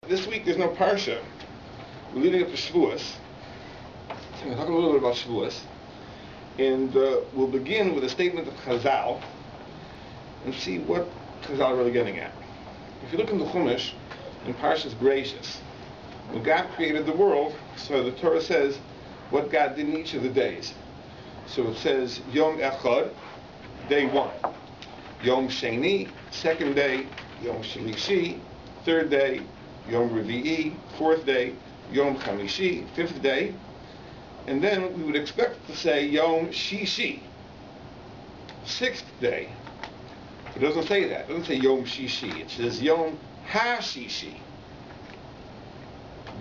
This week there's no Parsha. We're leading up to Shavuos. So I'm going to talk a little bit about Shavuos. And we'll begin with a statement of Chazal and see what Chazal are really getting at. If you look in the Chumash, in Parshas Bereishis, when God created the world, so the Torah says what God did in each of the days. So it says Yom Echad, day 1. Yom Sheni, second day. Yom Shlishi, third day. Yom Revi'i, fourth day. Yom Chamishi, fifth day. And then we would expect to say Yom Shishi, sixth day. It doesn't say that. It doesn't say Yom Shishi. It says Yom HaShishi,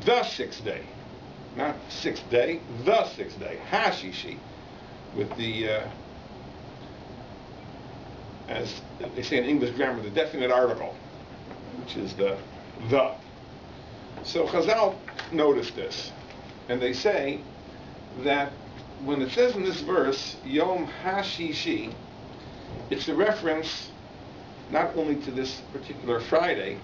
the sixth day. Not sixth day, the sixth day. HaShishi, with the, as they say in English grammar, the definite article, which is the. So Chazal noticed this, and they say that when it says in this verse, Yom HaShishi, it's a reference not only to this particular Friday,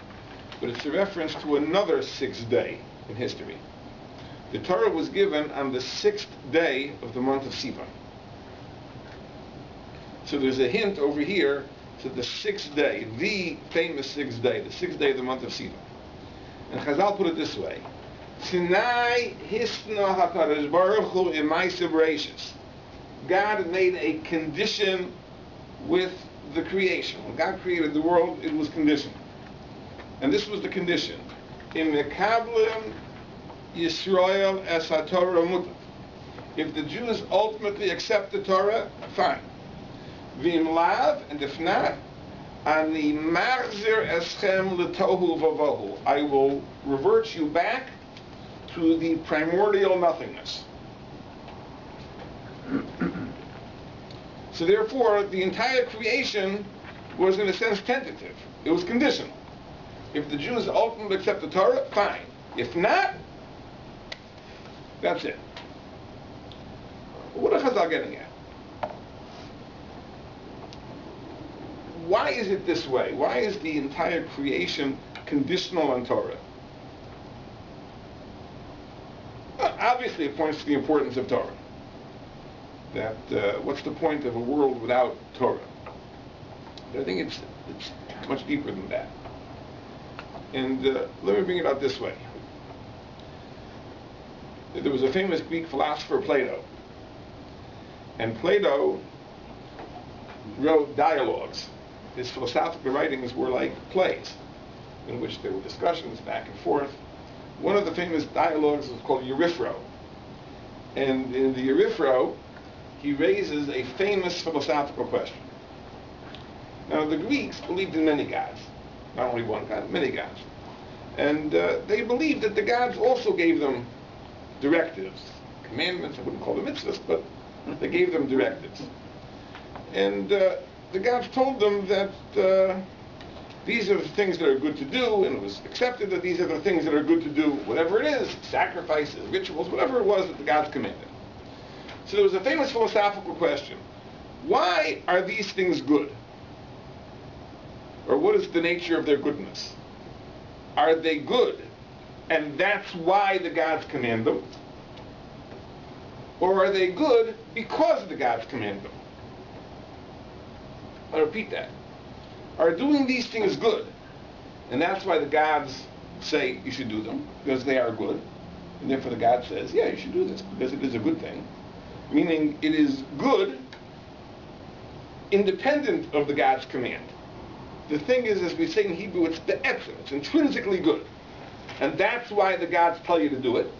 but it's a reference to another sixth day in history. The Torah was given on the sixth day of the month of Sivan. So there's a hint over here to the sixth day, the famous sixth day, the sixth day of the month of Sivan. And Chazal put it this way: Sinai hisna hakadosh baruch hu imaisa bereishis. God made a condition with the creation. When God created the world, it was conditioned. And this was the condition: Im mekablim Yisrael es haTorah mutav. If the Jews ultimately accept the Torah, fine. V'im lav, and if not, Ani marzir eschem letohu vavohu. I will revert you back to the primordial nothingness. So therefore, the entire creation was in a sense tentative. It was conditional. If the Jews ultimately accept the Torah, fine. If not, that's it. What are Chazal getting at? Why is it this way? Why is the entire creation conditional on Torah? Well, obviously it points to the importance of Torah. That what's the point of a world without Torah? But I think it's much deeper than that. And let me bring it out this way. There was a famous Greek philosopher, Plato. And Plato wrote dialogues. His philosophical writings were like plays, in which there were discussions back and forth. One of the famous dialogues was called Eryphro. And in the Eryphro, he raises a famous philosophical question. Now, the Greeks believed in many gods. Not only one god, many gods. And they believed that the gods also gave them directives, commandments. I wouldn't call them mitzvahs, but they gave them directives. And the gods told them that these are the things that are good to do, and it was accepted that these are the things that are good to do, whatever it is, sacrifices, rituals, whatever it was that the gods commanded. So there was a famous philosophical question: why are these things good? Or what is the nature of their goodness? Are they good, and that's why the gods command them? Or are they good because the gods command them? I'll repeat that. Are doing these things good, and that's why the gods say you should do them, because they are good, and therefore the God says, yeah, you should do this, because it is a good thing, meaning it is good independent of the God's command. The thing is, as we say in Hebrew, it's be'etzem, it's intrinsically good, and that's why the gods tell you to do it.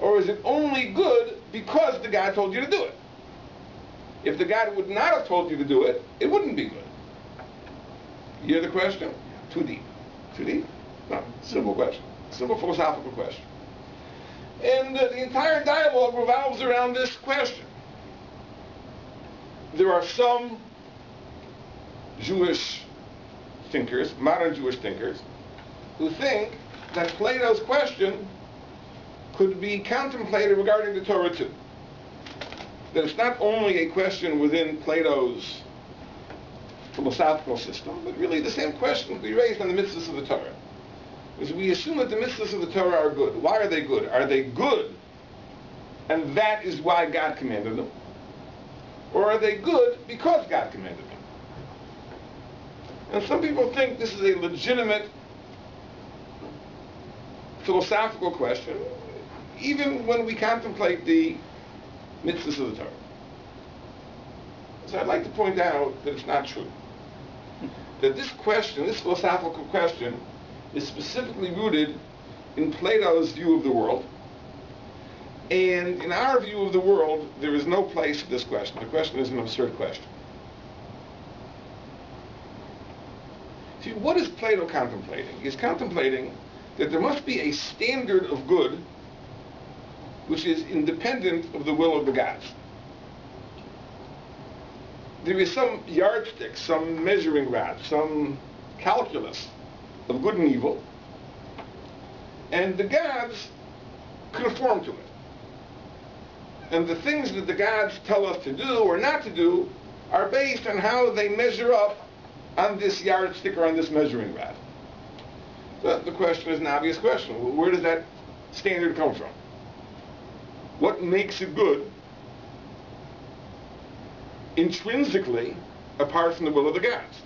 Or is it only good because the God told you to do it? If the God would not have told you to do it, it wouldn't be good. You hear the question? Too deep. Too deep? No, simple question. Simple philosophical question. And the entire dialogue revolves around this question. There are some Jewish thinkers, modern Jewish thinkers, who think that Plato's question could be contemplated regarding the Torah too. That it's not only a question within Plato's philosophical system, but really the same question could be raised on the mitzvahs of the Torah. is we assume that the mitzvahs of the Torah are good. Why are they good? Are they good, and that is why God commanded them? Or are they good because God commanded them? And some people think this is a legitimate philosophical question, even when we contemplate the mitzvahs of the Torah. So I'd like to point out that it's not true. That this question, this philosophical question, is specifically rooted in Plato's view of the world. And in our view of the world, there is no place for this question. The question is an absurd question. See, what is Plato contemplating? He's contemplating that there must be a standard of good which is independent of the will of the gods. There is some yardstick, some measuring rod, some calculus of good and evil, and the gods conform to it. And the things that the gods tell us to do or not to do are based on how they measure up on this yardstick or on this measuring rod. So the question is an obvious question. Where does that standard come from? What makes it good intrinsically apart from the will of the gods?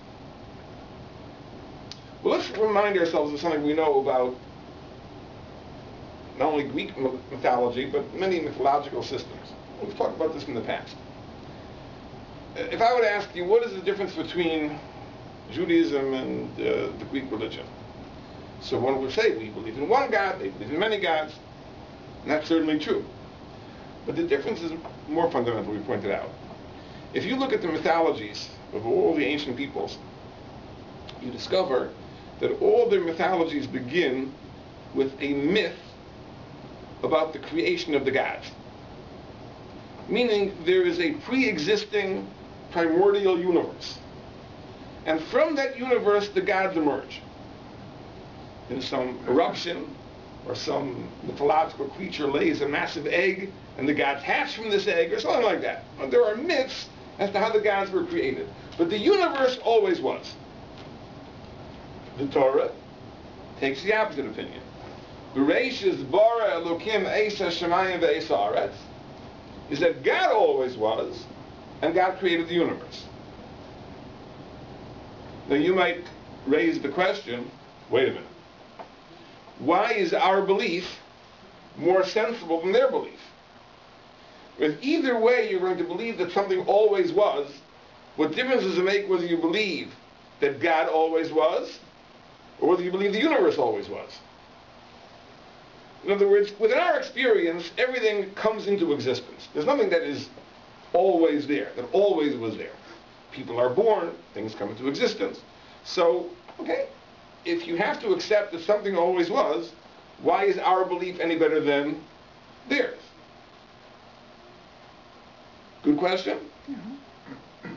Well, let's remind ourselves of something we know about not only Greek mythology, but many mythological systems. We've talked about this in the past. If I were to ask you, what is the difference between Judaism and the Greek religion? So one would say, we believe in one God, they believe in many gods, and that's certainly true. But the difference is more fundamental, we pointed out. If you look at the mythologies of all the ancient peoples, you discover that all their mythologies begin with a myth about the creation of the gods. Meaning there is a pre-existing primordial universe. And from that universe, the gods emerge. In some eruption, or some mythological creature lays a massive egg, and the gods hatch from this egg, or something like that. There are myths as to how the gods were created. But the universe always was. The Torah takes the opposite opinion. Bereshis bara Elokim eis hashamayim ve'eis haaretz, is that God always was, and God created the universe. Now you might raise the question, wait a minute, why is our belief more sensible than their belief? Because either way you're going to believe that something always was, what difference does it make whether you believe that God always was, or whether you believe the universe always was? In other words, within our experience, everything comes into existence. There's nothing that is always there, that always was there. People are born, things come into existence. So, okay, if you have to accept that something always was, why is our belief any better than theirs? Good question? Mm-hmm.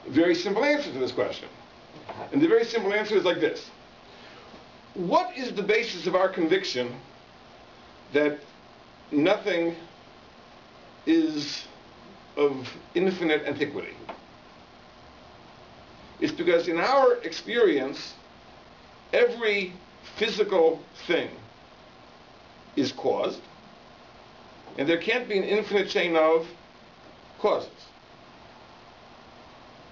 Very simple answer to this question. And the very simple answer is like this. What is the basis of our conviction that nothing is of infinite antiquity? It's because in our experience, every physical thing is caused, and there can't be an infinite chain of causes.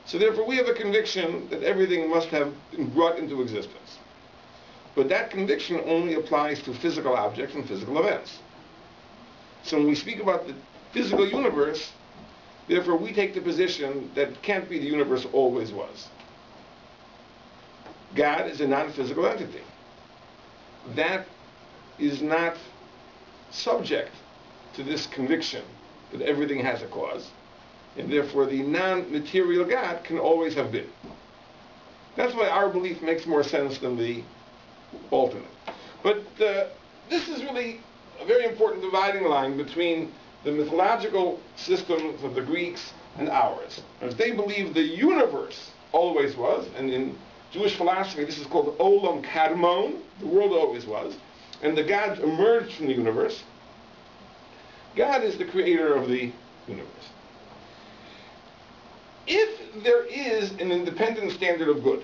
So therefore we have a conviction that everything must have been brought into existence. But that conviction only applies to physical objects and physical events. So when we speak about the physical universe, therefore we take the position that it can't be the universe always was. God is a non-physical entity. That is not subject to this conviction that everything has a cause, and therefore the non-material God can always have been. That's why our belief makes more sense than the alternate. But this is really a very important dividing line between the mythological systems of the Greeks and ours. As they believe the universe always was, and in Jewish philosophy this is called Olam Kadmon, the world always was, and the gods emerged from the universe. God is the creator of the universe. If there is an independent standard of good,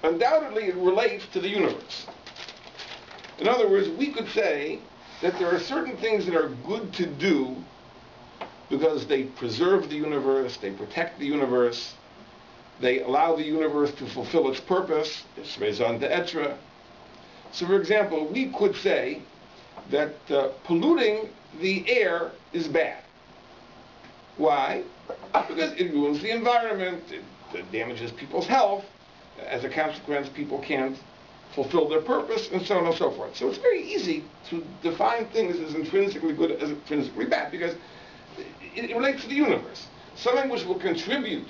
undoubtedly it relates to the universe. In other words, we could say that there are certain things that are good to do because they preserve the universe, they protect the universe, they allow the universe to fulfill its purpose, it's raison d'etre. So for example, we could say that polluting the air is bad. Why? Because it ruins the environment, it damages people's health. As a consequence, people can't fulfill their purpose, and so on and so forth. So it's very easy to define things as intrinsically good as intrinsically bad, because it relates to the universe. Something which will contribute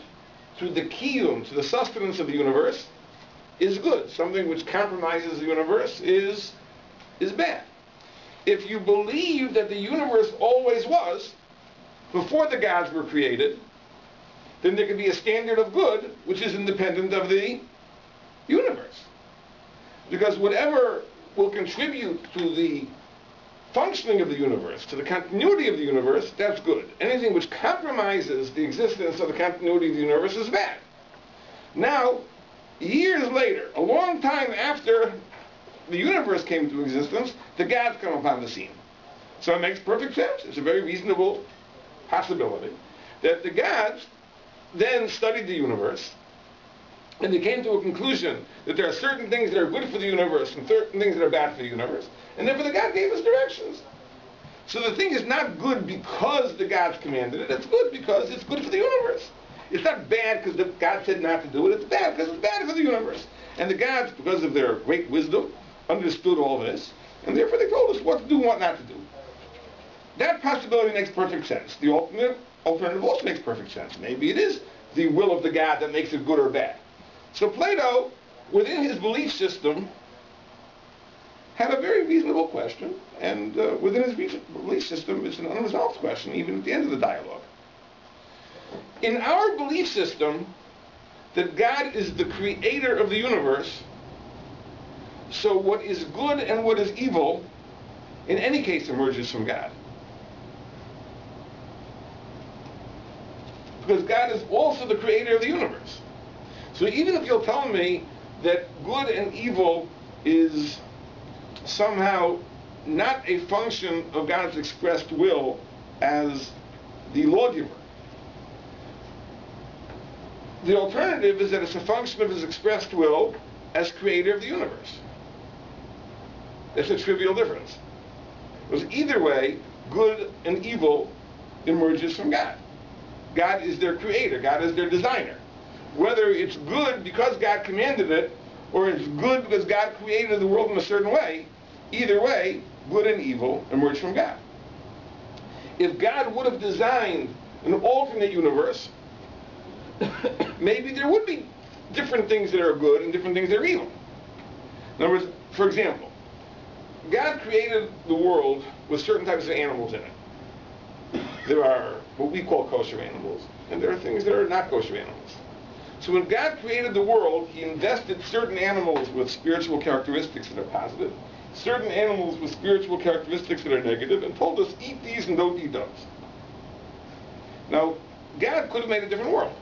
to the kiyum, to the sustenance of the universe, is good. Something which compromises the universe is bad. If you believe that the universe always was, before the gods were created, then there can be a standard of good which is independent of the universe. Because whatever will contribute to the functioning of the universe, to the continuity of the universe, that's good. Anything which compromises the existence of the continuity of the universe is bad. Now, years later, a long time after the universe came into existence, the gods come upon the scene. So it makes perfect sense. It's a very reasonable possibility that the gods then studied the universe, and they came to a conclusion that there are certain things that are good for the universe and certain things that are bad for the universe, and therefore the God gave us directions. So the thing is not good because the gods commanded it, it's good because it's good for the universe. It's not bad because the God said not to do it, it's bad because it's bad for the universe. And the gods, because of their great wisdom, understood all this, and therefore they told us what to do and what not to do. That possibility makes perfect sense. The alternative also makes perfect sense. Maybe it is the will of the God that makes it good or bad. So Plato, within his belief system, had a very reasonable question, and within his belief system, it's an unresolved question, even at the end of the dialogue. In our belief system, that God is the creator of the universe, so what is good and what is evil, in any case, emerges from God. Because God is also the creator of the universe. So even if you'll tell me that good and evil is somehow not a function of God's expressed will as the lawgiver, the alternative is that it's a function of his expressed will as creator of the universe. It's a trivial difference. Because either way, good and evil emerges from God. God is their creator. God is their designer. Whether it's good because God commanded it, or it's good because God created the world in a certain way, either way, good and evil emerge from God. If God would have designed an alternate universe, maybe there would be different things that are good and different things that are evil. In other words, for example, God created the world with certain types of animals in it. There are what we call kosher animals, and there are things that are not kosher animals. So when God created the world, he invested certain animals with spiritual characteristics that are positive, certain animals with spiritual characteristics that are negative, and told us, eat these and don't eat those. Now, God could have made a different world.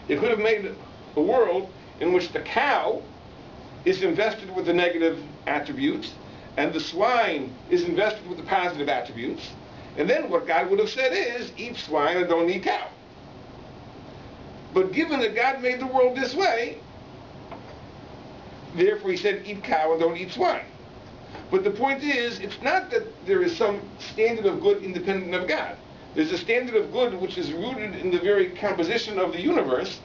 He could have made a world in which the cow is invested with the negative attributes, and the swine is invested with the positive attributes. And then what God would have said is, eat swine and don't eat cow. But given that God made the world this way, therefore he said, eat cow and don't eat swine. But the point is, it's not that there is some standard of good independent of God. There's a standard of good which is rooted in the very composition of the universe,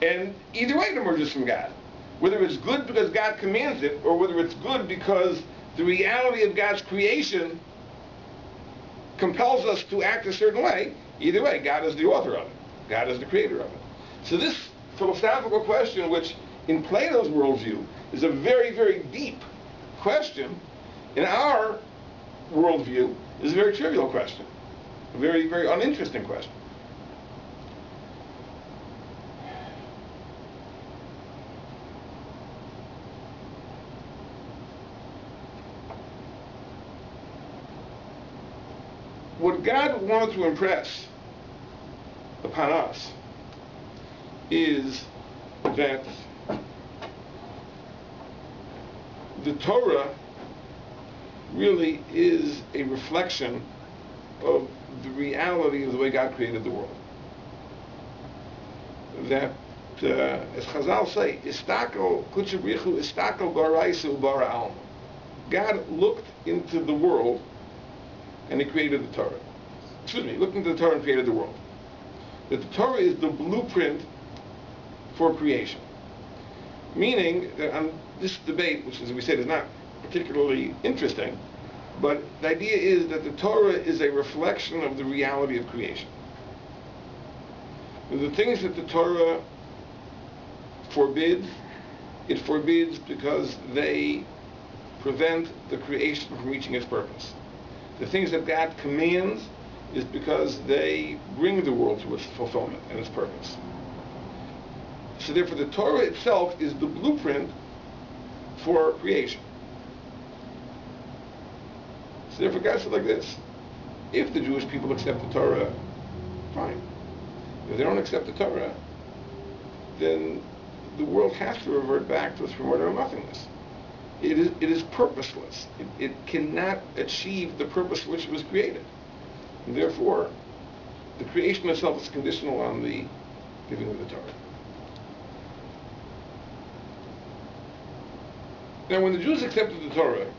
and either way it emerges from God. Whether it's good because God commands it, or whether it's good because the reality of God's creation compels us to act a certain way, either way, God is the author of it. God is the creator of it. So this philosophical question, which in Plato's worldview is a very, very deep question, in our worldview is a very trivial question, a very, very uninteresting question. What God wanted to impress upon us is that the Torah really is a reflection of the reality of the way God created the world. That, as Chazal say, Istakel Kutchabrichu Istakel Baraisu Bara Alma. God looked into the world and He created the Torah. Excuse me, looked into the Torah and created the world. That the Torah is the blueprint for creation. Meaning that on this debate, which as we said is not particularly interesting, but the idea is that the Torah is a reflection of the reality of creation. The things that the Torah forbids, it forbids because they prevent the creation from reaching its purpose. The things that God commands is because they bring the world to its fulfillment and its purpose. So therefore the Torah itself is the blueprint for creation. So therefore God said like this: if the Jewish people accept the Torah, fine. If they don't accept the Torah, then the world has to revert back to its primordial nothingness. It is purposeless. It cannot achieve the purpose for which it was created. And therefore, the creation itself is conditional on the giving of the Torah. Now, when the Jews accepted the Torah,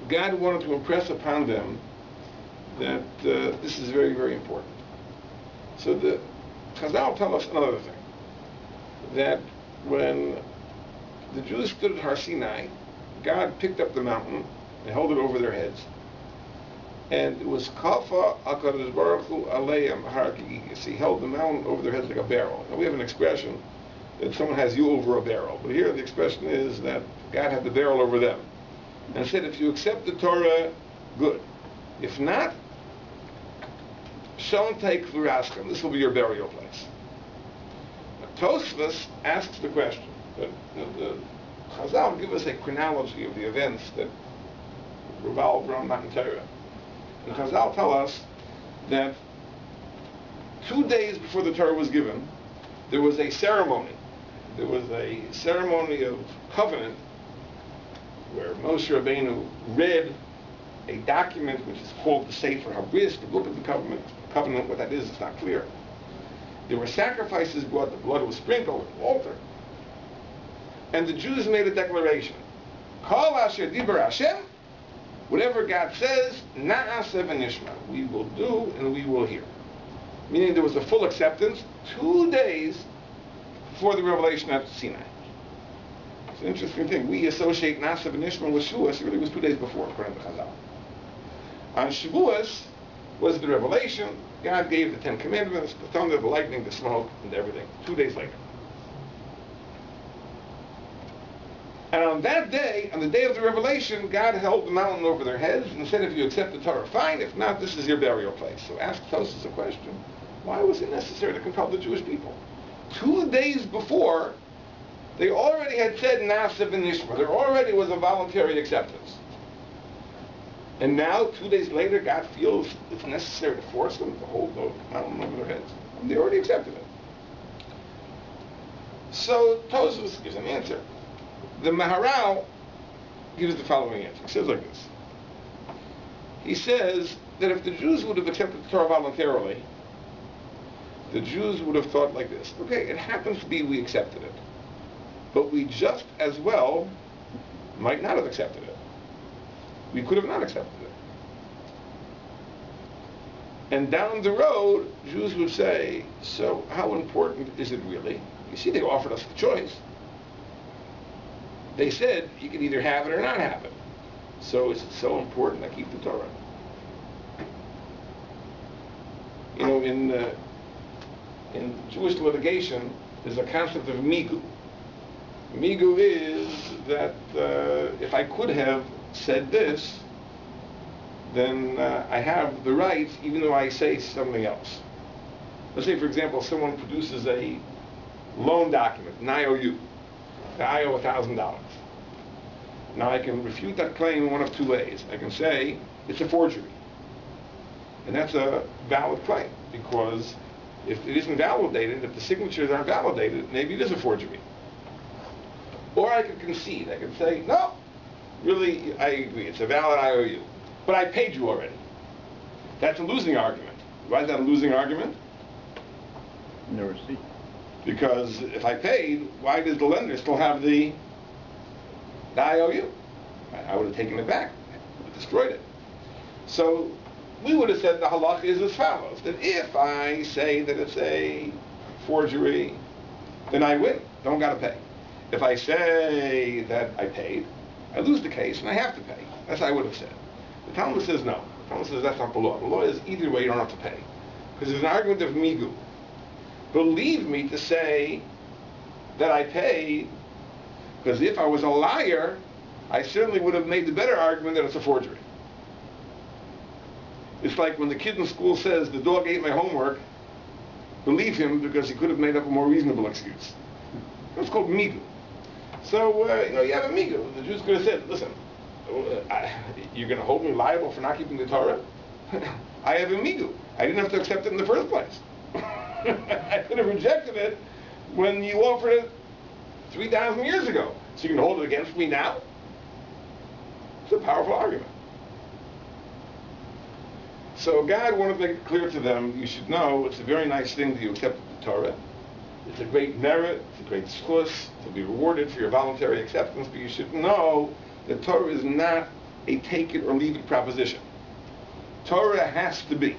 God wanted to impress upon them that this is very, very important. So the Chazal tell us another thing, that when the Jews stood at Har Sinai, God picked up the mountain and held it over their heads, and it was Kafa HaKadosh Baruch Hu Aleim Har Kigigis. He held the mountain over their heads like a barrel. Now we have an expression that someone has you over a barrel, but here the expression is that God had the barrel over them, and said, if you accept the Torah, good. If not, Shalom Teik V'Raschem, this will be your burial place. Now, Tosfos asks the question. The Chazal give us a chronology of the events that revolve around Matan Torah. And Chazal tell us that 2 days before the Torah was given, there was a ceremony. There was a ceremony of covenant where Moshe Rabbeinu read a document which is called the Sefer HaBris, the book of the covenant. What that is not clear. There were sacrifices brought, the blood was sprinkled on the altar. And the Jews made a declaration. Kol asher diber Hashem, whatever God says, na'aseh v'nishma. We will do and we will hear. Meaning there was a full acceptance 2 days before the revelation at Sinai. It's an interesting thing. We associate na'aseh v'nishma with Shavuos. It really was 2 days before, according to Chazal. On Shavuos was the revelation. God gave the 10 Commandments, the thunder, the lightning, the smoke, and everything. 2 days later. And on that day, on the day of the revelation, God held the mountain over their heads and said, if you accept the Torah, fine. If not, this is your burial place. So ask Tosfos a question. Why was it necessary to compel the Jewish people? 2 days before, they already had said Na'aseh v'nishma. There already was a voluntary acceptance. And now, 2 days later, God feels it's necessary to force them to hold the mountain over their heads. And they already accepted it. So Tosfos gives an answer. The Maharal gives the following answer. He says like this. He says that if the Jews would have accepted the Torah voluntarily, the Jews would have thought like this. Okay, it happens to be we accepted it. But we just as well might not have accepted it. We could have not accepted it. And down the road, Jews would say, so how important is it really? You see, they offered us the choice. They said you could either have it or not have it. So is it so important to keep the Torah? You know, in Jewish litigation, there's a concept of migu. Migu is that if I could have said this, then I have the right, even though I say something else. Let's say, for example, someone produces a loan document, an IOU. I owe $1,000. Now I can refute that claim in one of 2 ways. I can say it's a forgery. And that's a valid claim because If it isn't validated, if the signatures aren't validated, maybe it is a forgery. Or I could concede. I could say, no, really, I agree. It's a valid IOU. But I paid you already. That's a losing argument. Why is that a losing argument? No receipt. Because if I paid, why does the lender still have the IOU? I would have taken it back. I would have destroyed it. So we would have said the halach is as follows, that if I say that it's a forgery, then I win. Don't got to pay. If I say that I paid, I lose the case and I have to pay. That's what I would have said. The Talmud says no. The Talmud says that's not the law. The law is either way you don't have to pay. Because there's an argument of migu. Believe me to say that I paid, because if I was a liar, I certainly would have made the better argument that it's a forgery. It's like when the kid in school says, the dog ate my homework, believe him because he could have made up a more reasonable excuse. That's called migu. So, you have a migu. The Jews could have said, listen, you're going to hold me liable for not keeping the Torah? I have a migu. I didn't have to accept it in the first place. I could have rejected it when you offered it 3,000 years ago. So you can hold it against me now? It's a powerful argument. So God wanted to make it clear to them, you should know it's a very nice thing that you accepted the Torah. It's a great merit, it's a great schus, to be rewarded for your voluntary acceptance, but you should know that Torah is not a take it or leave it proposition. Torah has to be.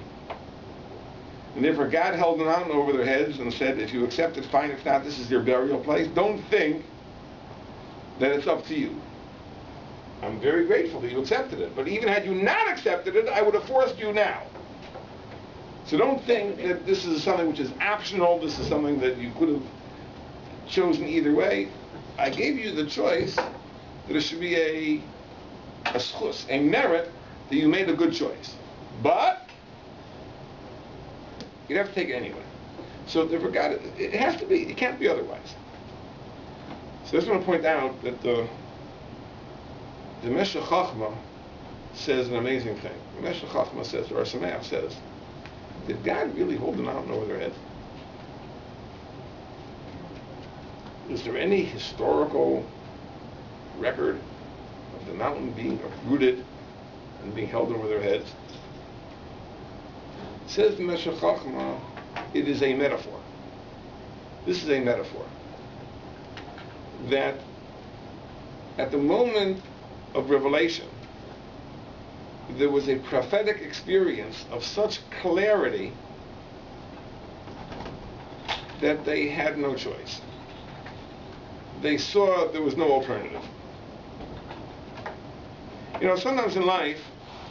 And therefore God held a mountain over their heads and said, if you accept it, fine. If not, this is your burial place. Don't think that it's up to you. I'm very grateful that you accepted it. But even had you not accepted it, I would have forced you now. So don't think that this is something which is optional. This is something that you could have chosen either way. I gave you the choice that it should be a schus, a merit that you made a good choice. But you'd have to take it anyway. So therefore God, it has to be. It can't be otherwise. So I just want to point out that the Meshech Chochmah says an amazing thing. The Meshech Chochmah says, or Har Sinai says, did God really hold the mountain over their heads? Is there any historical record of the mountain being uprooted and being held over their heads? Says the Meshech Chochmah, it is a metaphor. This is a metaphor. That at the moment of revelation, there was a prophetic experience of such clarity that they had no choice. They saw there was no alternative. Sometimes in life,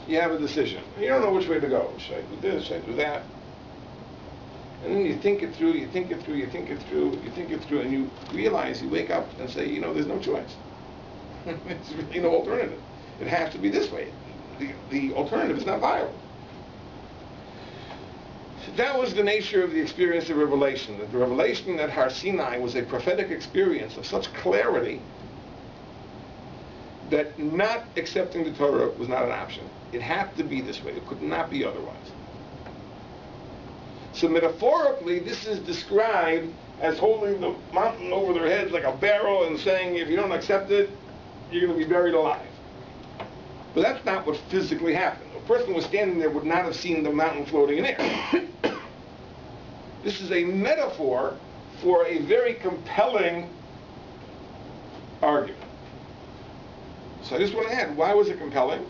you have a decision. You don't know which way to go. Should I do this? Should I do that? And then you think it through, and you realize, you wake up and say, there's no choice. There's really no alternative. It has to be this way. The alternative is not viable. So that was the nature of the experience of revelation. That the revelation at Har Sinai was a prophetic experience of such clarity that not accepting the Torah was not an option. It had to be this way. It could not be otherwise. So metaphorically, this is described as holding the mountain over their heads like a barrel and saying, if you don't accept it, you're going to be buried alive. But that's not what physically happened. A person who was standing there would not have seen the mountain floating in air. This is a metaphor for a very compelling argument. So I just want to add, why was it compelling?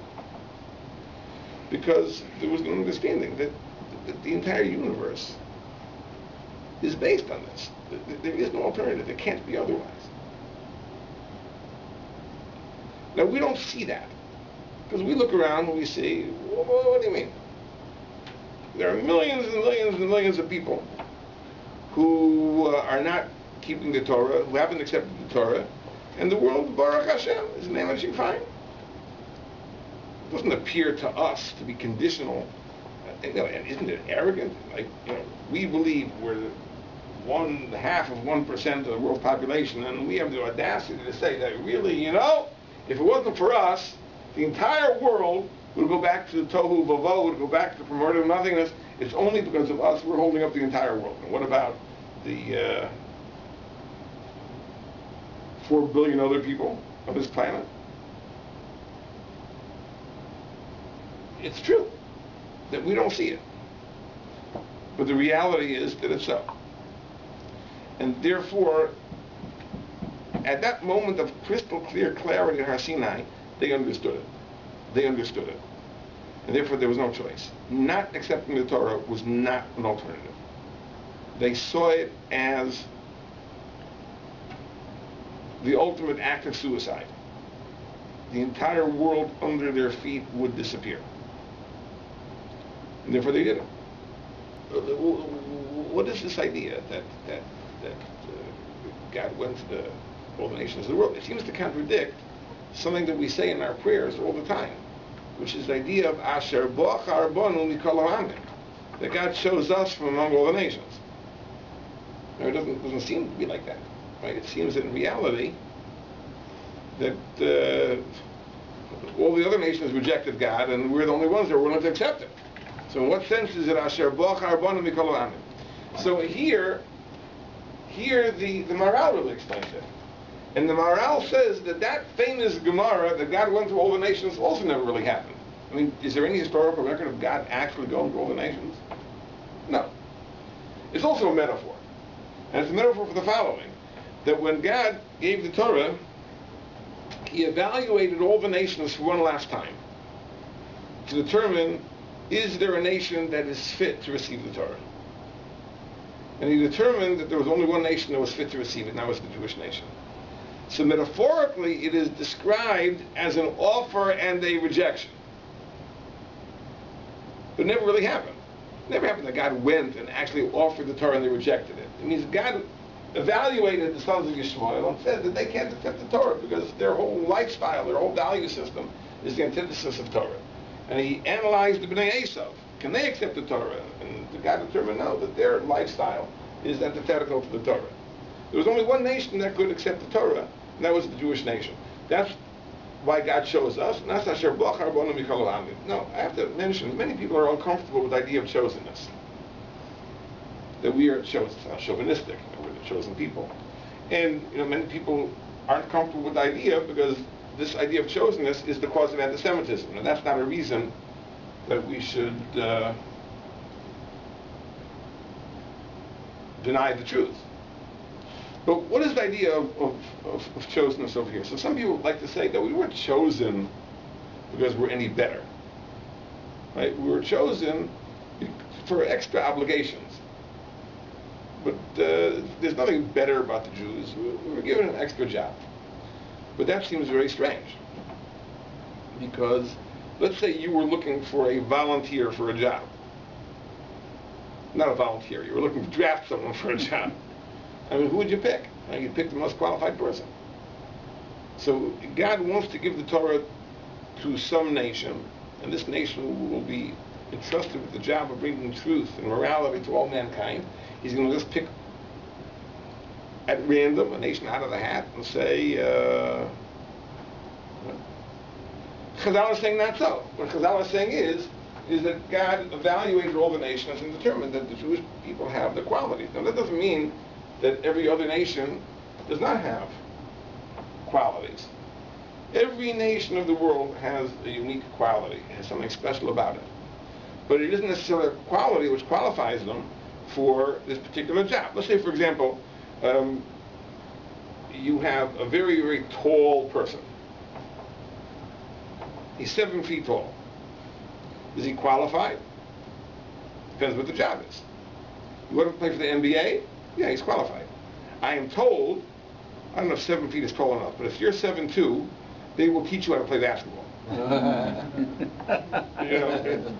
Because there was an understanding that the entire universe is based on this. There is no alternative. It can't be otherwise. Now, we don't see that. Because we look around and we see, what do you mean? There are millions and millions and millions of people who are not keeping the Torah, who haven't accepted the Torah, and the world, Baruch Hashem, is managing fine. It doesn't appear to us to be conditional. And isn't it arrogant? We believe we're 0.5% of the world's population, and we have the audacity to say that really, if it wasn't for us, the entire world would go back to the tohu vavohu, would go back to primordial nothingness, It's only because of us we're holding up the entire world. And what about the 4 billion other people of this planet? It's true that we don't see it. But the reality is that it's so. And therefore, at that moment of crystal clear clarity in Har Sinai, they understood it. They understood it. And therefore there was no choice. Not accepting the Torah was not an alternative. They saw it as the ultimate act of suicide. The entire world under their feet would disappear. And therefore they did it. What is this idea that God went to all the nations of the world? It seems to contradict something that we say in our prayers all the time, which is the idea of Asher Bochar Bonu Mikol Ha'amim, that God chose us from among all the nations. Now, it doesn't seem to be like that, right? It seems that in reality that all the other nations rejected God, and we're the only ones that were willing to accept it. So in what sense is it Asher Bochar Bonu Mikol Ha'amim? So here the Maharal really explains it. And the Maharal says that famous Gemara that God went to all the nations also never really happened. I mean, is there any historical record of God actually going to all the nations? No. It's also a metaphor. And it's a metaphor for the following, that when God gave the Torah, he evaluated all the nations for one last time to determine, is there a nation that is fit to receive the Torah? And he determined that there was only one nation that was fit to receive it, and that was the Jewish nation. So metaphorically, it is described as an offer and a rejection. But it never really happened. It never happened that God went and actually offered the Torah and they rejected it. It means God evaluated the sons of Yishmael and said that they can't accept the Torah because their whole lifestyle, their whole value system is the antithesis of Torah. And he analyzed the Bnei Esav. Can they accept the Torah? And God determined no, that their lifestyle is antithetical to the Torah. There was only one nation that could accept the Torah, and that was the Jewish nation. That's why God chose us. And that's Asher Bochar Bonu Mikol Ha'amim. No, I have to mention, many people are uncomfortable with the idea of chosenness. That we are chosen. It's not chauvinistic. We're the chosen people. And many people aren't comfortable with the idea because this idea of chosenness is the cause of anti-Semitism. And that's not a reason that we should deny the truth. But what is the idea of chosenness over here? So some people like to say that we weren't chosen because we're any better. Right? We were chosen for extra obligations. But there's nothing better about the Jews. We were given an extra job. But that seems very strange. Because let's say you were looking for a volunteer for a job. Not a volunteer. You were looking to draft someone for a job. I mean, who would you pick? You'd pick the most qualified person. So God wants to give the Torah to some nation, and this nation will be entrusted with the job of bringing truth and morality to all mankind. He's going to just pick at random a nation out of the hat and say, Chazal is saying not so. What Chazal is saying is that God evaluated all the nations and determined that the Jewish people have the qualities. Now that doesn't mean that every other nation does not have qualities. Every nation of the world has a unique quality, has something special about it. But it isn't necessarily a quality which qualifies them for this particular job. Let's say, for example, you have a very, very tall person. He's 7 feet tall. Is he qualified? Depends what the job is. You want to play for the NBA? Yeah, he's qualified. I am told, I don't know if 7 feet is tall enough, but if you're 7'2", they will teach you how to play basketball.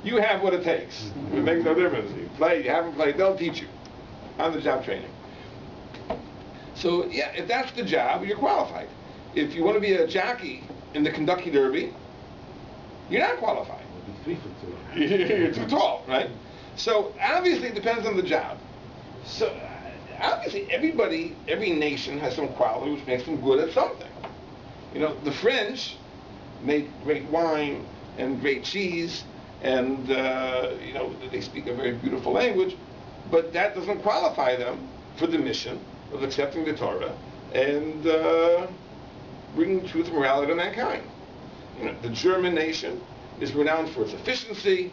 You have what it takes. It makes no difference. You play, you haven't played, they'll teach you. On the job training. So yeah, if that's the job, you're qualified. If you want to be a jockey in the Kentucky Derby, you're not qualified. You're too tall, right? So obviously it depends on the job. So obviously every nation has some quality which makes them good at something. The French make great wine and great cheese, and they speak a very beautiful language, but that doesn't qualify them for the mission of accepting the Torah and bringing truth and morality to mankind. The German nation is renowned for its efficiency,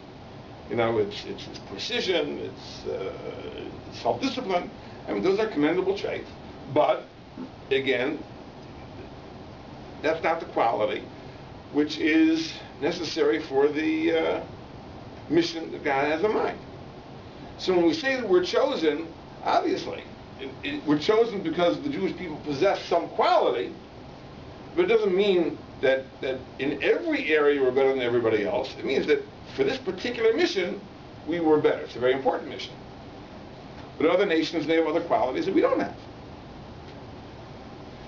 its precision, its self-discipline. I mean, those are commendable traits. But, again, that's not the quality which is necessary for the mission that God has in mind. So when we say that we're chosen, obviously, we're chosen because the Jewish people possess some quality, but it doesn't mean that in every area we're better than everybody else. It means that for this particular mission, we were better. It's a very important mission. But other nations, they have other qualities that we don't have.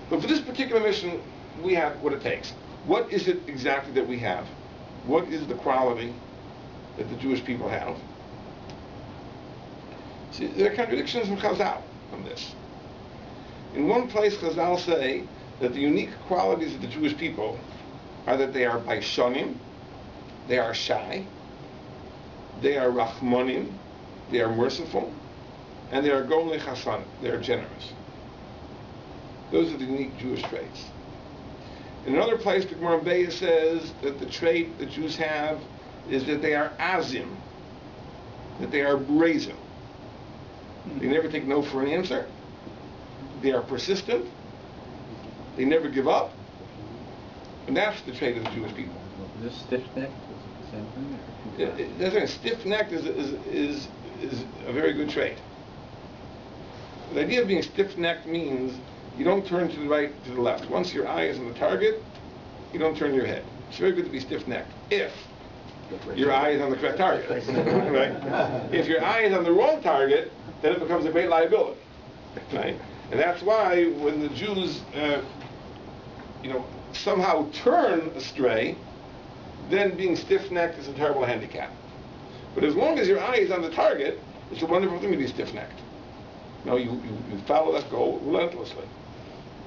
But for this particular mission, we have what it takes. What is it exactly that we have? What is the quality that the Jewish people have? See, there are contradictions in Chazal on this. In one place, Chazal say that the unique qualities of the Jewish people are that they are baishonim, they are shy, they are rachmonim, they are merciful, and they are gomli chasan, they are generous. Those are the unique Jewish traits. In another place, the Gemara Beis says that the trait the Jews have is that they are azim, that they are brazen. They never take no for an answer. They are persistent. They never give up. And that's the trait of the Jewish people. Is this stiff-necked? Is the same thing? Stiff-necked is a very good trait. The idea of being stiff-necked means you don't turn to the right, to the left. Once your eye is on the target, you don't turn your head. It's very good to be stiff-necked if your eye is on the correct target. Right? If your eye is on the wrong target, then it becomes a great liability. Right? And that's why when the Jews, somehow turn astray, then being stiff-necked is a terrible handicap. But as long as your eye is on the target, it's a wonderful thing to be stiff-necked. You follow that goal relentlessly,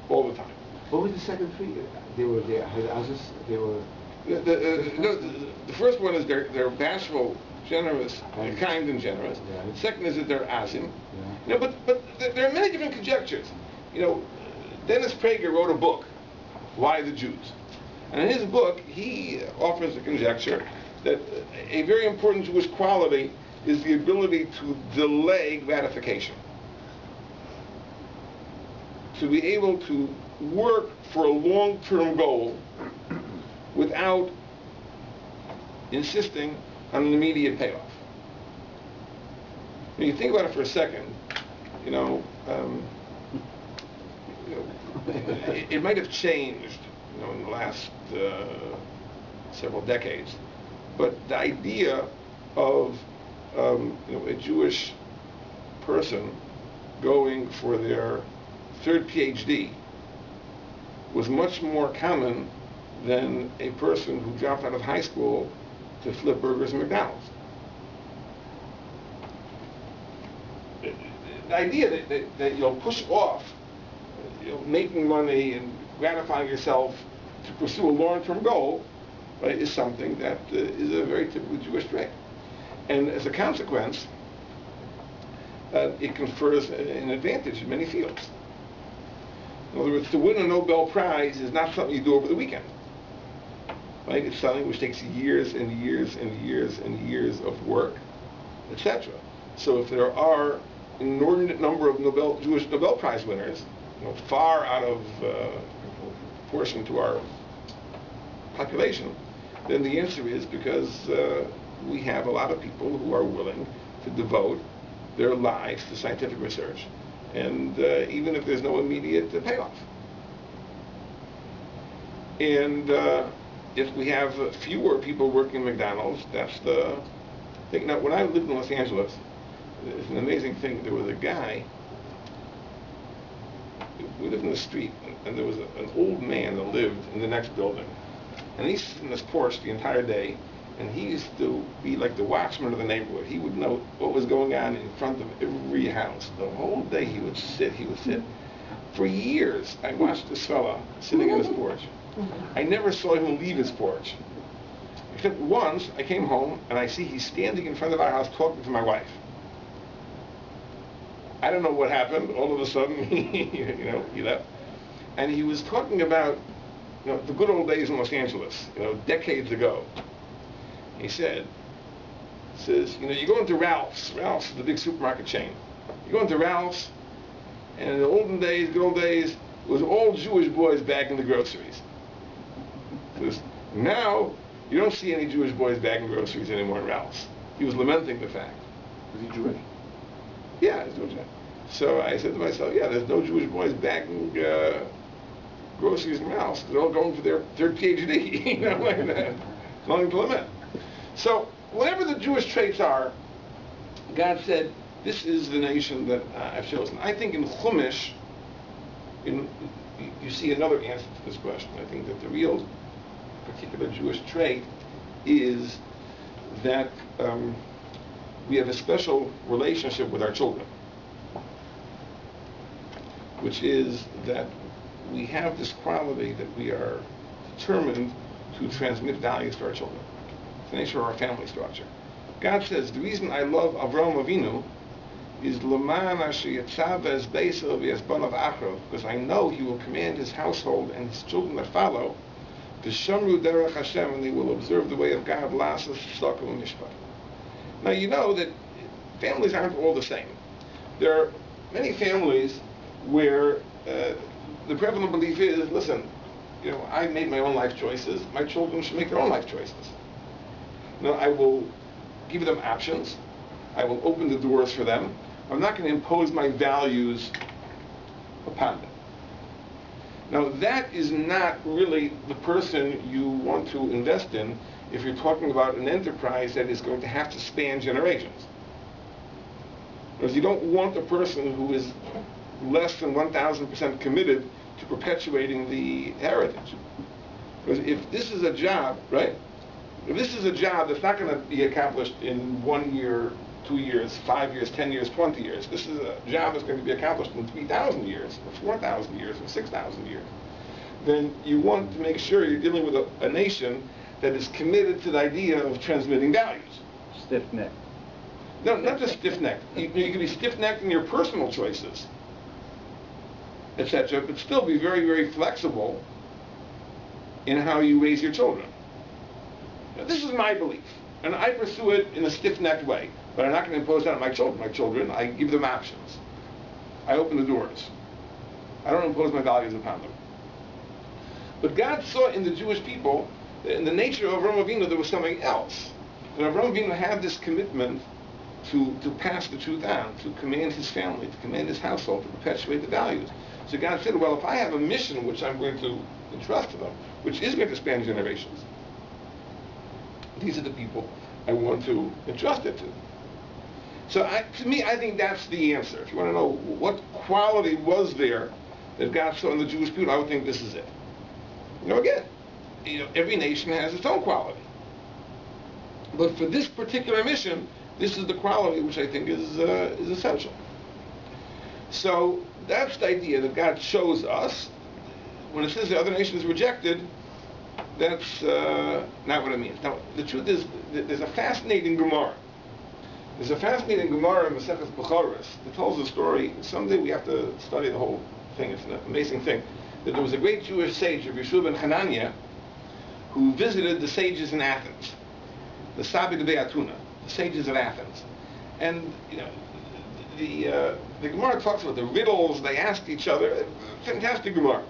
all the time. What was the second three? They were there. They were. The first one is they're bashful, generous, kind and generous. Yeah. The second is that they're azim. Yeah. But there are many different conjectures. Dennis Prager wrote a book, Why the Jews? And in his book, he offers a conjecture that a very important Jewish quality is the ability to delay gratification. To be able to work for a long-term goal without insisting on an immediate payoff. When you think about it for a second, it might have changed, in the last several decades, but the idea of a Jewish person going for their third PhD was much more common than a person who dropped out of high school to flip burgers at McDonald's. The idea that you'll push off making money and gratifying yourself to pursue a long-term goal, right, is something that is a very typical Jewish trait. And as a consequence, it confers an advantage in many fields. In other words, to win a Nobel Prize is not something you do over the weekend. Right? It's something which takes years and years and years and years of work, etc. So if there are an inordinate number of Jewish Nobel Prize winners, far out of proportion to our population, then the answer is because we have a lot of people who are willing to devote their lives to scientific research, and even if there's no immediate payoff. And if we have fewer people working at McDonald's, that's the thing. Now, when I lived in Los Angeles, it's an amazing thing. There was a guy, we lived in the street, and there was an old man that lived in the next building. And he sat in this porch the entire day, and he used to be like the watchman of the neighborhood. He would know what was going on in front of every house. The whole day he would sit. For years, I watched this fella sitting on his porch. I never saw him leave his porch. Except once, I came home and I see he's standing in front of our house talking to my wife. I don't know what happened. All of a sudden, he left. And he was talking about, the good old days in Los Angeles, decades ago. He says, you go into Ralph's. Ralph's is the big supermarket chain. You go into Ralph's, and in the olden days, good old days, it was all Jewish boys bagging the groceries. Now, you don't see any Jewish boys bagging groceries anymore in Ralph's. He was lamenting the fact. Was he Jewish? Yeah, he's Jewish. So I said to myself, yeah, there's no Jewish boys bagging groceries in Ralph's. They're all going for their PhD, like that. Going to lament. So, whatever the Jewish traits are, God said, this is the nation that I've chosen. I think in Chumash, you see another answer to this question. I think that the real particular Jewish trait is that we have a special relationship with our children, which is that we have this quality that we are determined to transmit values to our children. It's the nature of our family structure. God says, the reason I love Avraham Avinu is l'man asher yitzava es beisel v'yasbanav achrav, because I know he will command his household and his children that follow to shamru derech Hashem, and they will observe the way of God, lasas sakum mishpat. Now you know that families aren't all the same. There are many families where the prevalent belief is, listen, I made my own life choices, my children should make their own life choices. Now I will give them options, I will open the doors for them, I'm not going to impose my values upon them. Now that is not really the person you want to invest in if you're talking about an enterprise that is going to have to span generations. Because you don't want a person who is less than 1,000% committed to perpetuating the heritage. Because if this is a job, right? If this is a job that's not going to be accomplished in 1 year, 2 years, 5 years, 10 years, 20 years, this is a job that's going to be accomplished in 3,000 years, or 4,000 years, or 6,000 years, then you want to make sure you're dealing with a nation that is committed to the idea of transmitting values. Stiff-necked. No, not just stiff-necked. You can be stiff-necked in your personal choices, etc., but still be very, very flexible in how you raise your children. Now, this is my belief, and I pursue it in a stiff-necked way, but I'm not going to impose that on my children. My children, I give them options. I open the doors. I don't impose my values upon them. But God saw in the Jewish people, in the nature of Avraham Avinu, there was something else. And Avraham Avinu had this commitment to pass the truth on, to command his family, to command his household, to perpetuate the values. So God said, well, if I have a mission which I'm going to entrust to them, which is going to span generations, these are the people I want to entrust it to. So to me, I think that's the answer. If you want to know what quality was there that God saw in the Jewish people, I would think this is it. Again, every nation has its own quality. But for this particular mission, this is the quality which I think is essential. So that's the idea that God shows us. When it says the other nations rejected, that's not what it means. Now, the truth is, there's a fascinating Gemara. There's a fascinating Gemara in Masechet Bechoros that tells the story. Someday we have to study the whole thing. It's an amazing thing. That there was a great Jewish sage, Yeshua ben Hananiah, who visited the sages in Athens, the Sabi de Beatuna, the sages of Athens. And the Gemara talks about the riddles they asked each other. Fantastic Gemara.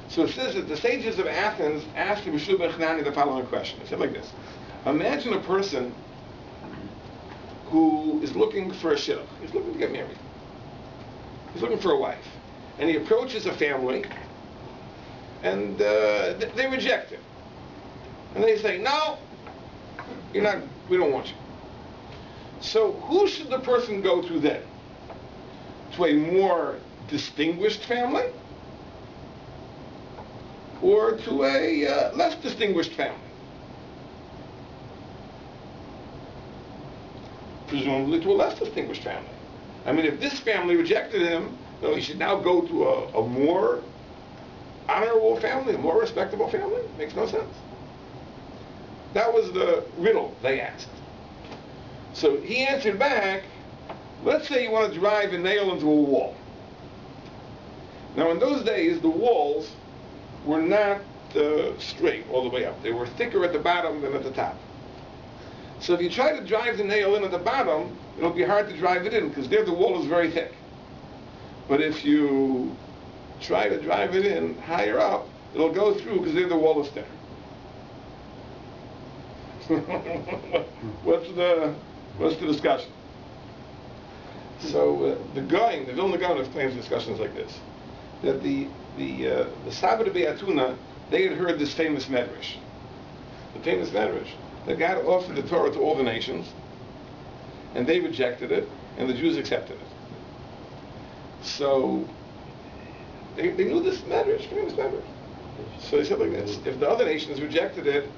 So it says that the sages of Athens asked Yeshua ben Hananiah the following question. It said like this: imagine a person who is looking for a shidduch. He's looking to get married. He's looking for a wife. And he approaches a family, and they reject him. And they say, no, we don't want you. So who should the person go to then? To a more distinguished family? Or to a less distinguished family? Presumably to a less distinguished family. I mean, if this family rejected him, he should now go to a more honorable family, a more respectable family? Makes no sense. That was the riddle they asked. So he answered back, let's say you want to drive a nail into a wall. Now in those days, the walls were not straight all the way up. They were thicker at the bottom than at the top. So if you try to drive the nail in at the bottom, it'll be hard to drive it in because there the wall is very thick. But if you try to drive it in higher up, it'll go through because there the wall is thinner. What's the discussion? So the Vilna Gaon explains discussions like this: that the Sabbath of Be'atuna, they had heard this famous medrash, that God offered the Torah to all the nations, and they rejected it, and the Jews accepted it. So they knew this medrash, famous medrash. So they said like this: if the other nations rejected it,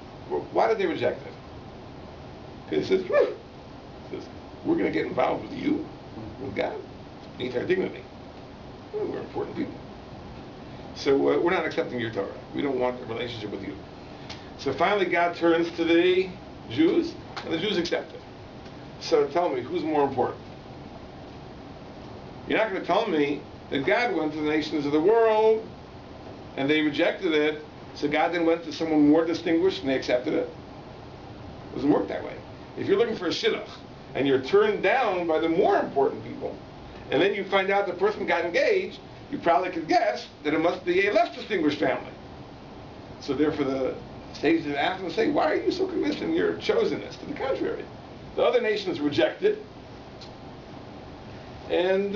why did they reject it? Because it says, we're going to get involved with you, with God, beneath our dignity. Well, we're important people. So we're not accepting your Torah. We don't want a relationship with you. So finally God turns to the Jews, and the Jews accept it. So tell me, who's more important? You're not going to tell me that God went to the nations of the world, and they rejected it, so God then went to someone more distinguished, and they accepted it? It doesn't work that way. If you're looking for a shidduch, and you're turned down by the more important people, and then you find out the person got engaged, you probably could guess that it must be a less distinguished family. So therefore the sages of Athens say, why are you so convinced in your chosenness? To the contrary. The other nations rejected, and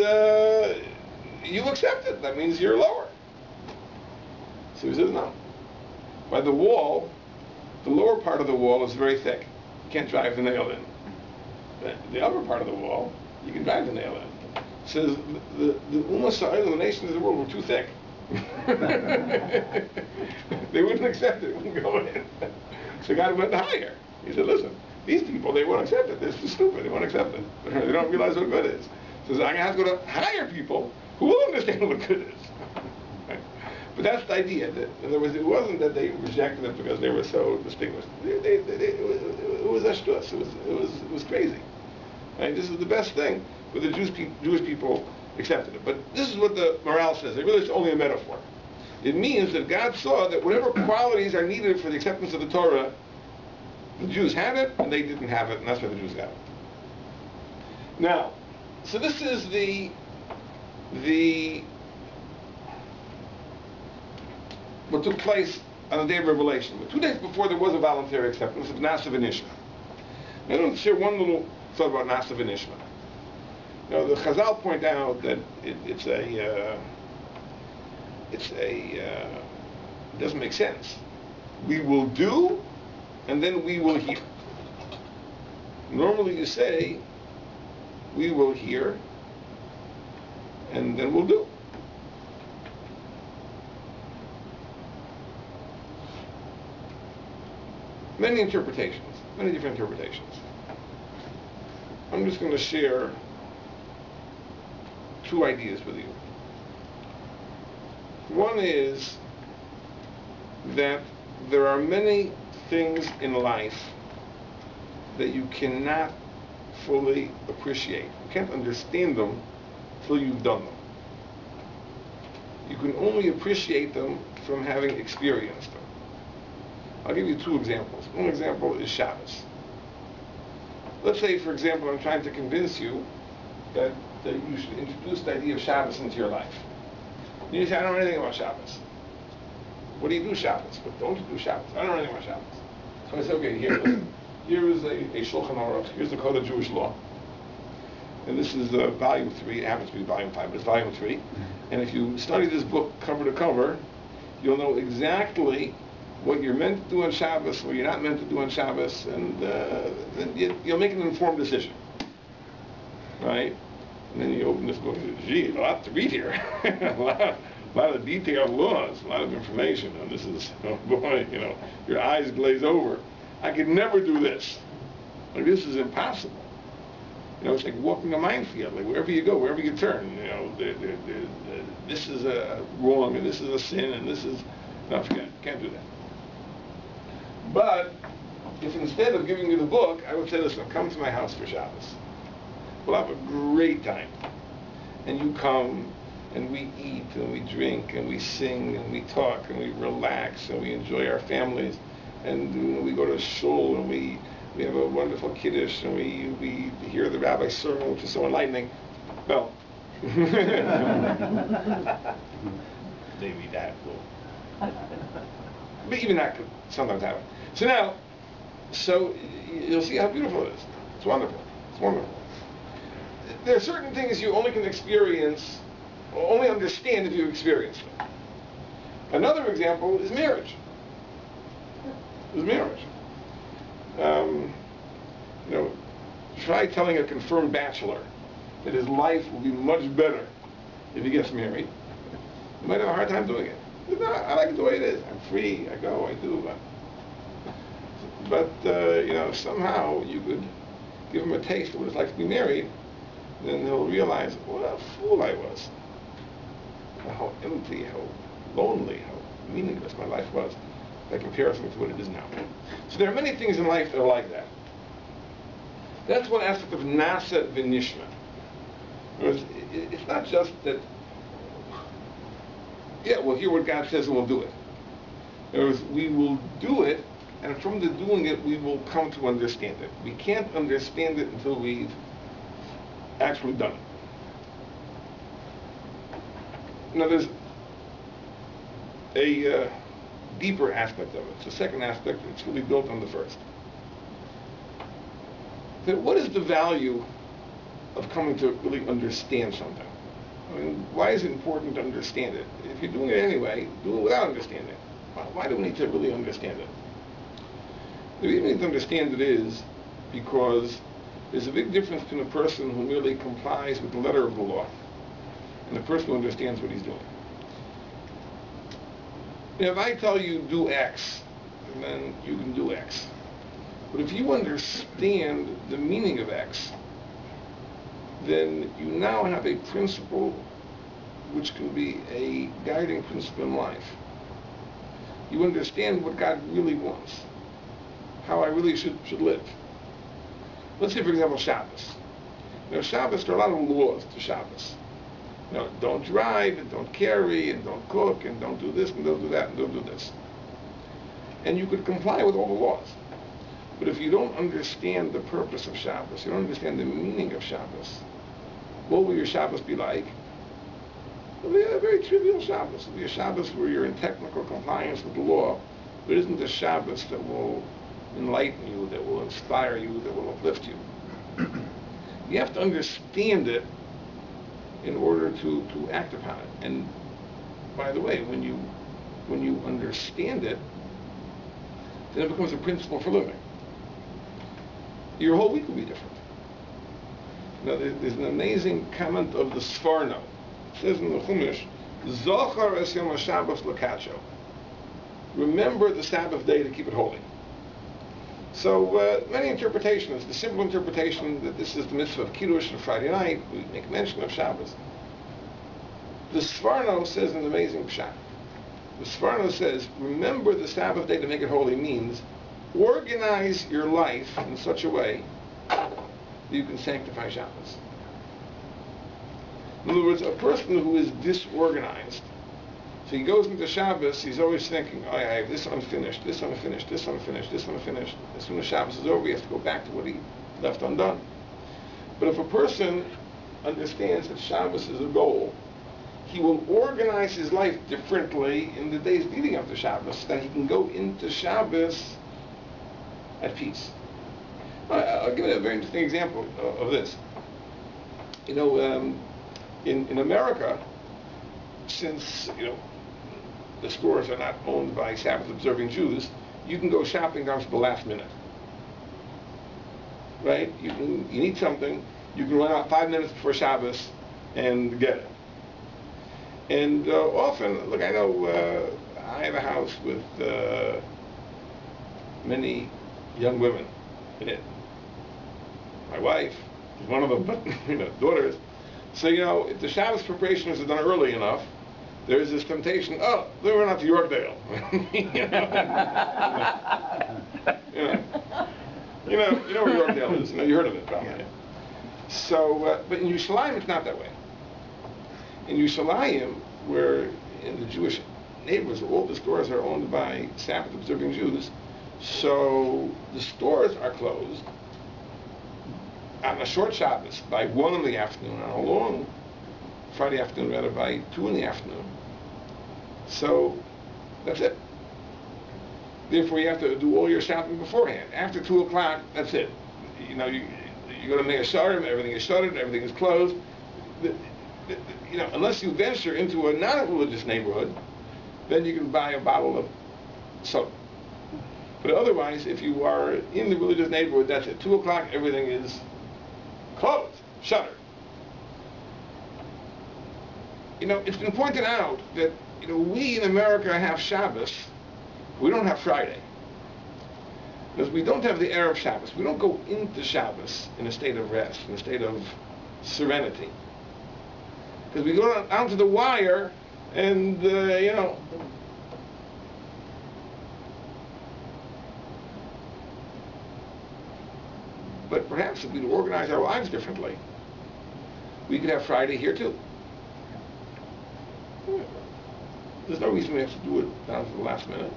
you accept it. That means you're lower. So he says, no. By the wall, the lower part of the wall is very thick. You can't drive the nail in. The upper part of the wall, you can drive the nail in. Says the nations of the world were too thick. They wouldn't accept it. Wouldn't go in. So God went higher. He said, listen, these people, they won't accept it. They're too stupid. They won't accept it. They don't realize what good is. So I'm going to have to go to higher people who will understand what good is. But that's the idea. That, in other words, it wasn't that they rejected it because they were so distinguished. It was ashtus. It was crazy. Right? This is the best thing. But the Jewish people accepted it. But this is what the morale says. It really is only a metaphor. It means that God saw that whatever qualities are needed for the acceptance of the Torah, the Jews had it, and they didn't have it, and that's why the Jews got it. Now, so this is what took place on the day of Revelation. But 2 days before, there was a voluntary acceptance of Nasa v'Nishma. I want to share one little thought about Nasa v'Nishma. The Chazal point out that it doesn't make sense. We will do, and then we will hear. Normally you say, we will hear, and then we'll do. Many interpretations, many different interpretations. I'm just going to share 2 ideas with you. One is that there are many things in life that you cannot fully appreciate. You can't understand them till you've done them. You can only appreciate them from having experienced them. I'll give you 2 examples. One example is Shabbos. Let's say, for example, I'm trying to convince you that you should introduce the idea of Shabbos into your life. And you say, I don't know anything about Shabbos. What do you do Shabbos? But don't you do Shabbos? I don't know anything about Shabbos. So I say, okay, here is a Shulchan Aruch. Here's the Code of Jewish Law. And this is volume 3. It happens to be volume 5, but it's volume 3. And if you study this book cover to cover, you'll know exactly what you're meant to do on Shabbos, what you're not meant to do on Shabbos, and then you'll make an informed decision. Right? And then you open this book and say, gee, a lot to read here. a lot of detailed laws, a lot of information. And this is, oh boy, your eyes glaze over. I could never do this. Like, this is impossible. It's like walking a minefield. Like, wherever you go, wherever you turn, this is a wrong, and this is a sin, and this is... No, forget it. Can't do that. But if instead of giving you the book, I would say, listen, come to my house for Shabbos. We'll have a great time. And you come, and we eat, and we drink, and we sing, and we talk, and we relax, and we enjoy our families. And we go to shul, and we have a wonderful kiddush, and we hear the rabbi's sermon, which is so enlightening. Well, maybe that will. But even that could sometimes happen. So you'll see how beautiful it is. It's wonderful. It's wonderful. There are certain things you only can experience, or only understand if you experience them. Another example is marriage. Try telling a confirmed bachelor that his life will be much better if he gets married. You might have a hard time doing it. No, I like it the way it is. I'm free. I go. I do. But somehow you could give him a taste of what it's like to be married. Then he'll realize what a fool I was. How empty, how lonely, how meaningless my life was by comparison to what it is now. So there are many things in life that are like that. That's one aspect of nasa v'nishma. It's not just that, we'll hear what God says and we'll do it. In other words, we will do it, and from the doing it, we will come to understand it. We can't understand it until we've actually done it. Now, there's a deeper aspect of it. It's the second aspect. It's really built on the first. That what is the value of coming to really understand something? I mean, why is it important to understand it? If you're doing it anyway, do it without understanding it. Why do we need to really understand it? The reason we need to understand it is because there's a big difference between a person who merely complies with the letter of the law and a person who understands what he's doing. If I tell you do X, then you can do X. But if you understand the meaning of X, then you now have a principle which can be a guiding principle in life. You understand what God really wants, how I really should live. Let's say, for example, Shabbos. Shabbos, there are a lot of laws to Shabbos. Don't drive, and don't carry, and don't cook, and don't do this, and don't do that, and don't do this. And you could comply with all the laws. But if you don't understand the purpose of Shabbos, you don't understand the meaning of Shabbos, what will your Shabbos be like? It'll be a very trivial Shabbos. It'll be a Shabbos where you're in technical compliance with the law, but it isn't a Shabbos that will enlighten you, that will inspire you, that will uplift you. You have to understand it in order to act upon it. And by the way, when you understand it, then it becomes a principle for living. Your whole week will be different. Now, there's an amazing comment of the Sforno. It says in the Chumash, Zochar es Yom HaShabbos l'kacho. Remember the Sabbath day to keep it holy. So many interpretations. The simple interpretation that this is the mitzvah of Kiddush on Friday night, we make mention of Shabbos. The Sforno says an amazing pshat. The Sforno says, remember the Sabbath day to make it holy means organize your life in such a way that you can sanctify Shabbos. In other words, a person who is disorganized, so he goes into Shabbos, he's always thinking, I have this unfinished, this unfinished, this unfinished, this unfinished. As soon as Shabbos is over, he has to go back to what he left undone. But if a person understands that Shabbos is a goal, he will organize his life differently in the days leading up to Shabbos, so that he can go into Shabbos at peace. I'll give you a very interesting example of this. In America, since the stores are not owned by Sabbath-observing Jews, you can go shopping down to the last minute. Right? You need something, you can run out 5 minutes before Shabbos and get it. And often, look, I know I have a house with many young women in it. My wife is one of them, but daughters. So if the Shabbos preparations are done early enough, there's this temptation. They went out to Yorkdale. You know where Yorkdale is. You heard of it, probably. Yeah. So, but in Yerushalayim, it's not that way. In Yerushalayim, where in the Jewish neighborhoods, all the stores are owned by Sabbath-observing Jews, so the stores are closed on a short Shabbos by 1 in the afternoon, on a long Friday afternoon rather by 2 in the afternoon. So that's it. Therefore, you have to do all your shopping beforehand. After 2 o'clock, that's it. You go to Nea Sharim, everything is shuttered, everything is closed. Unless you venture into a non-religious neighborhood, then you can buy a bottle of soda. But otherwise, if you are in the religious neighborhood, that's at 2 o'clock, everything is closed, shuttered. It's been pointed out that we in America have Shabbos, we don't have Friday. Because we don't have the Erev Shabbos. We don't go into Shabbos in a state of rest, in a state of serenity. Because we go down to the wire and, But perhaps if we'd organize our lives differently, we could have Friday here too. There's no reason we have to do it down to the last minute.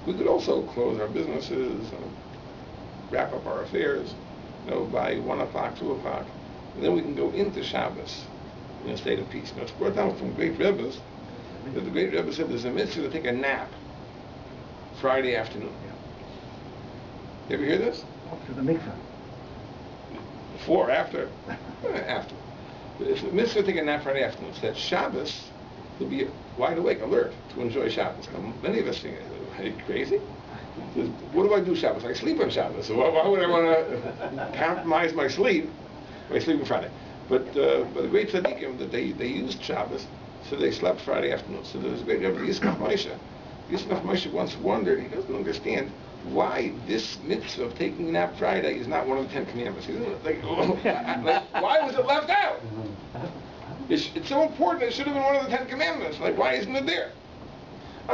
We could also close our businesses and wrap up our affairs, by 1 o'clock, 2 o'clock, and then we can go into Shabbos in a state of peace. Now, it's brought down from great Rebbes that the great Rebbe said there's a mitzvah to take a nap Friday afternoon. You ever hear this? After the mikvah. Before, after? After. It's a mitzvah to take a nap Friday afternoon. So that Shabbos will be wide awake, alert to enjoy Shabbos. Now, many of us think, are you crazy? What do I do Shabbos? I sleep on Shabbos. So why would I want to compromise my sleep? I sleep on Friday. But the great tzaddikim, that they used Shabbos, so they slept Friday afternoon. So there's a great Rebbe, Yismach Moshe. Yismach Moshe once wondered, he doesn't understand why this mitzvah of taking a nap Friday is not one of the 10 Commandments. He doesn't, why was it left out? It's so important, it should have been one of the 10 Commandments. Why isn't it there?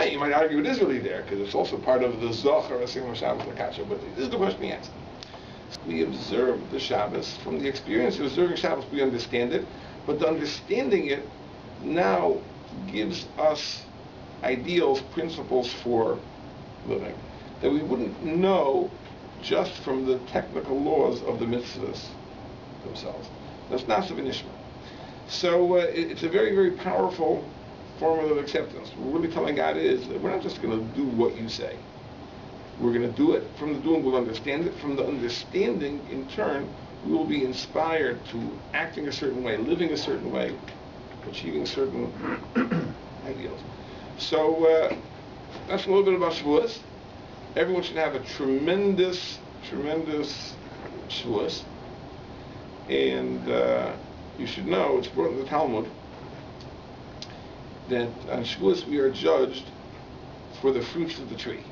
You might argue it is really there, because it's also part of the Zohar, Asim Shabbos Lakasha, but this is the question he asked. We observe the Shabbos. From the experience of observing Shabbos, we understand it, but the understanding it now gives us ideals, principles for living, that we wouldn't know just from the technical laws of the mitzvahs themselves. That's not Nishma. So it's a very, very powerful formula of acceptance. What we're really telling God is that we're not just going to do what you say. We're going to do it. From the doing, we'll understand it. From the understanding, in turn, we will be inspired to acting a certain way, living a certain way, achieving certain ideals. So that's a little bit about Shavuos. Everyone should have a tremendous, tremendous Shavuos. And you should know, it's brought in the Talmud, that on Shavuos we are judged for the fruits of the tree.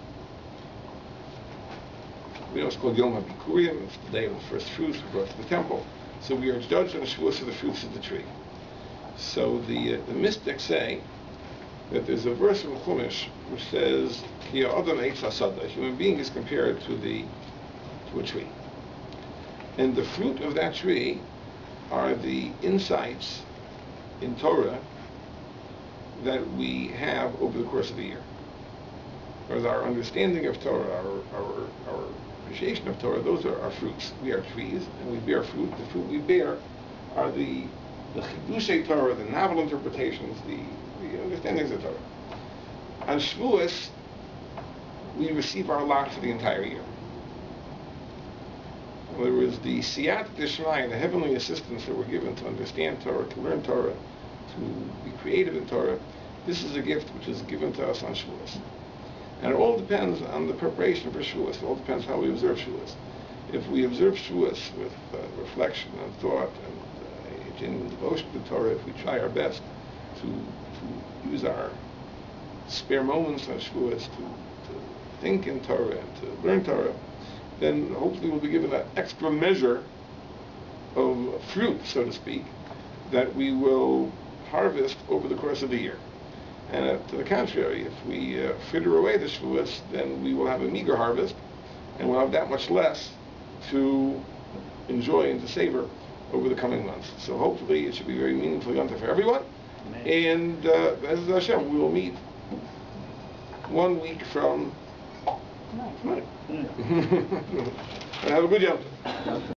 It's called Yom HaBikurim, it's the day of the first fruits brought to the temple. So we are judged on Shavuos for the fruits of the tree. So the mystics say that there's a verse in Chumash which says, Ki ha'adam eitz hasada, a human being is compared to a tree. And the fruit of that tree are the insights in Torah that we have over the course of the year. Whereas our understanding of Torah, our appreciation of Torah, those are our fruits. We are trees, and we bear fruit. The fruit we bear are the chidushei Torah, the novel interpretations, the understandings of Torah. On Shavuos, we receive our lot for the entire year. In other words, the siyat d'shmai, the heavenly assistance that we're given to understand Torah, to learn Torah, to be creative in Torah, this is a gift which is given to us on Shavuos. And it all depends on the preparation for Shavuos. It all depends how we observe Shavuos. If we observe Shavuos with reflection and thought and genuine devotion to Torah, if we try our best to use our spare moments on Shavuos to think in Torah and to learn Torah, then hopefully we'll be given that extra measure of fruit, so to speak, that we will harvest over the course of the year. And to the contrary, if we fritter away the Shavuos, then we will have a meager harvest, and we'll have that much less to enjoy and to savor over the coming months. So hopefully it should be very meaningful Yom Tov for everyone. Amen. And as Hashem, we will meet 1 week from tonight. And have a good Yom Tov.